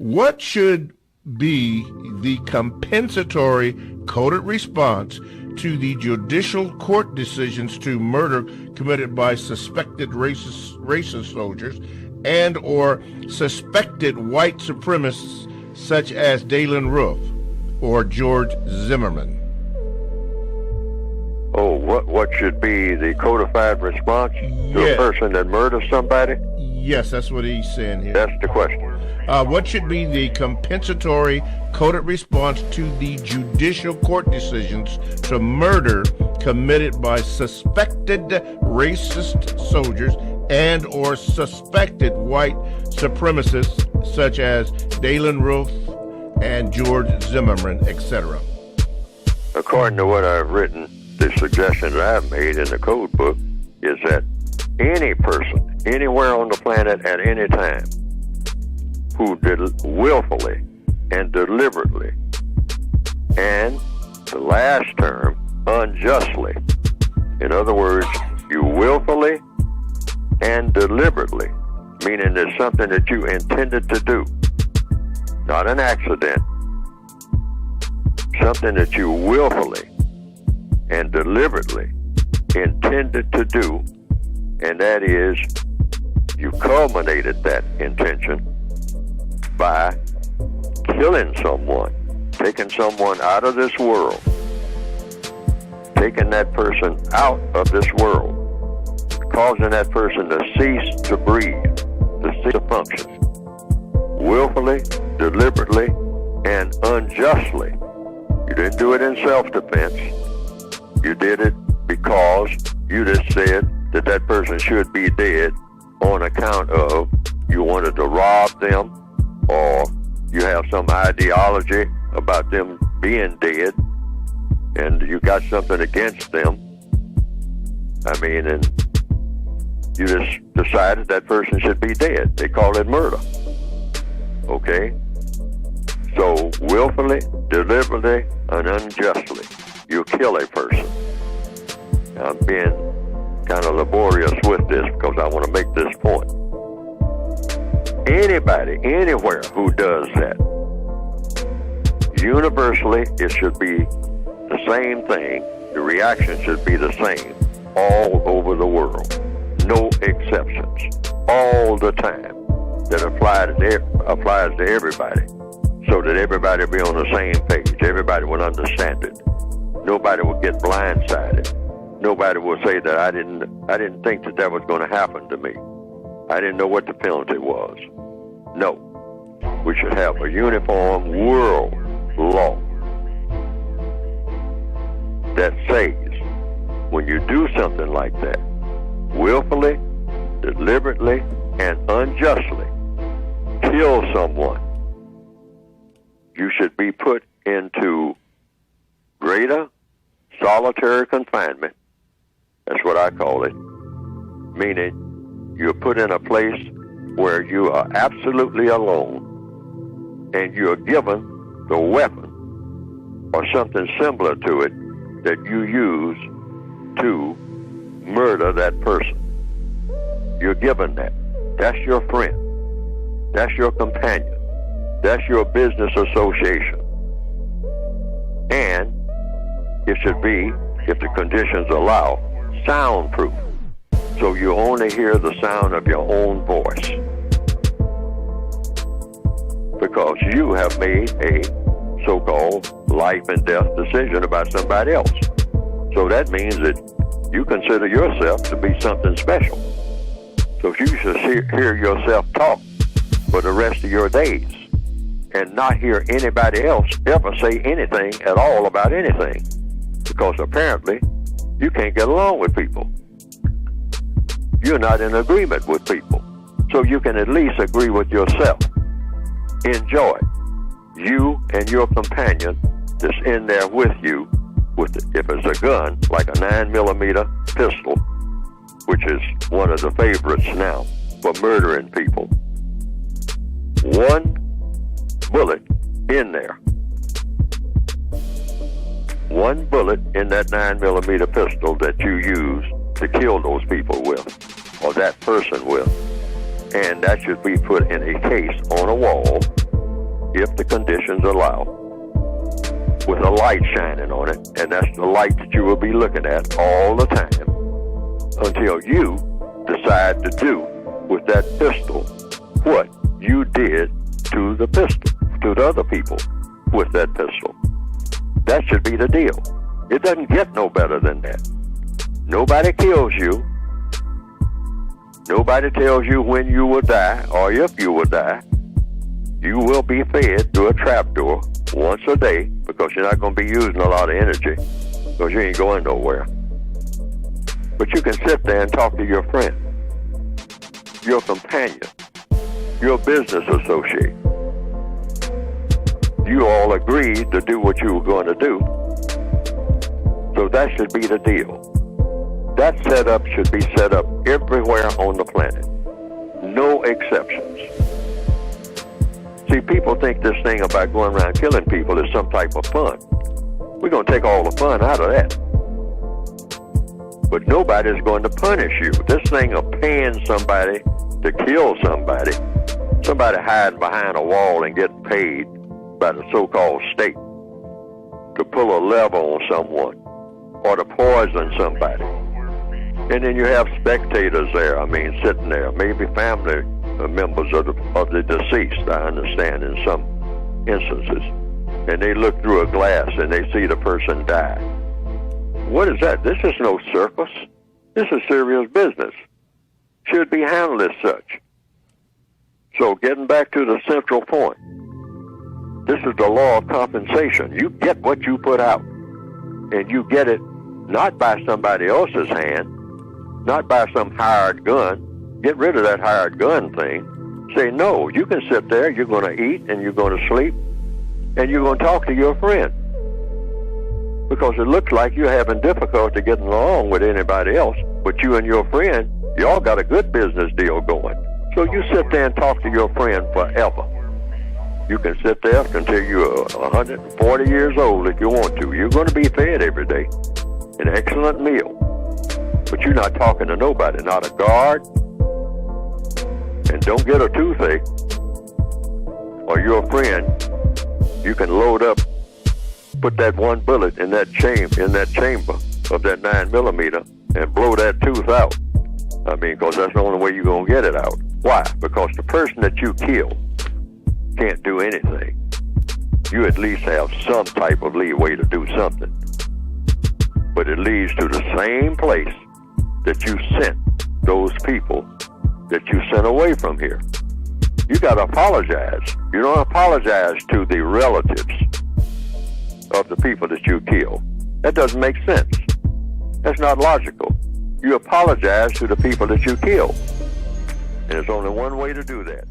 What should be the compensatory coded response to the judicial court decisions to murder committed by suspected racist soldiers and or suspected white supremacists such as Dalen Roof or George Zimmerman? Oh, what should be the codified response to a person that murders somebody? Yes, that's what he's saying here. That's the question. What should be the compensatory coded response to the judicial court decisions to murder committed by suspected racist soldiers and or suspected white supremacists such as Dalen Roof and George Zimmerman, etc.? According to what I've written, the suggestion that I've made in the code book is that any person, anywhere on the planet at any time, who willfully and deliberately, and the last term, unjustly, in other words, you willfully and deliberately, meaning it's something that you intended to do, not an accident, something that you willfully and deliberately intended to do, and that is you culminated that intention by killing someone, taking someone out of this world, taking that person out of this world, causing that person to cease to breathe, to cease to function, willfully, deliberately, and unjustly. You didn't do it in self-defense. You did it because you just said that that person should be dead on account of you wanted to rob them, or you have some ideology about them being dead and you got something against them. I mean, and you just decided that person should be dead. They call it murder. Okay? So willfully, deliberately, and unjustly, you kill a person. I'm being kind of laborious with this because I want to make this point. Anybody, anywhere who does that, universally, it should be the same thing. The reaction should be the same all over the world. No exceptions. All the time. That applies to everybody. So that everybody will be on the same page. Everybody will understand it. Nobody will get blindsided. Nobody will say that I didn't think that was going to happen to me. I didn't know what the penalty was. No. We should have a uniform world law that says when you do something like that, willfully, deliberately, and unjustly kill someone, you should be put into greater solitary confinement. That's what I call it. Meaning you're put in a place where you are absolutely alone and you're given the weapon or something similar to it that you use to murder that person. You're given that. That's your friend. That's your companion. That's your business association. And it should be, if the conditions allow, soundproof. So you only hear the sound of your own voice. Because you have made a so-called life and death decision about somebody else. So that means that you consider yourself to be something special. So you should hear yourself talk for the rest of your days and not hear anybody else ever say anything at all about anything. Because apparently you can't get along with people. You're not in agreement with people. So you can at least agree with yourself. Enjoy. You and your companion that's in there with you, if it's a gun, like a 9mm pistol, which is one of the favorites now for murdering people. One bullet in there. One bullet in that 9mm pistol that you use to kill those people with, or that person with. And that should be put in a case on a wall if the conditions allow, with a light shining on it, and that's the light that you will be looking at all the time until you decide to do with that pistol what you did to the pistol, to the other people with that pistol. That should be the deal. It doesn't get no better than that. Nobody kills you. Nobody tells you when you will die or if you will die. You will be fed through a trapdoor once a day because you're not going to be using a lot of energy because you ain't going nowhere. But you can sit there and talk to your friend, your companion, your business associate. You all agreed to do what you were going to do. So that should be the deal. That setup should be set up everywhere on the planet. No exceptions. See, people think this thing about going around killing people is some type of fun. We're going to take all the fun out of that. But nobody's going to punish you. This thing of paying somebody to kill somebody hiding behind a wall and getting paid by the so-called state to pull a lever on someone or to poison somebody. And then you have spectators there, sitting there, maybe family members of the deceased, I understand, in some instances. And they look through a glass and they see the person die. What is that? This is no circus. This is serious business. Should be handled as such. So getting back to the central point, this is the law of compensation. You get what you put out. And you get it not by somebody else's hand, not by some hired gun. Get rid of that hired gun thing. Say, no, you can sit there, you're going to eat, and you're going to sleep, and you're going to talk to your friend. Because it looks like you're having difficulty getting along with anybody else, but you and your friend, y'all got a good business deal going. So you sit there and talk to your friend forever. You can sit there until you're 140 years old if you want to. You're going to be fed every day an excellent meal. But you're not talking to nobody, not a guard. And don't get a toothache or your friend. You can load up, put that one bullet in that chamber of that 9mm and blow that tooth out. Because that's the only way you're going to get it out. Why? Because the person that you kill can't do anything. You at least have some type of leeway to do something. But it leads to the same place that you sent those people that you sent away from here. You got to apologize. You don't apologize to the relatives of the people that you killed. That doesn't make sense. That's not logical. You apologize to the people that you killed. And there's only one way to do that.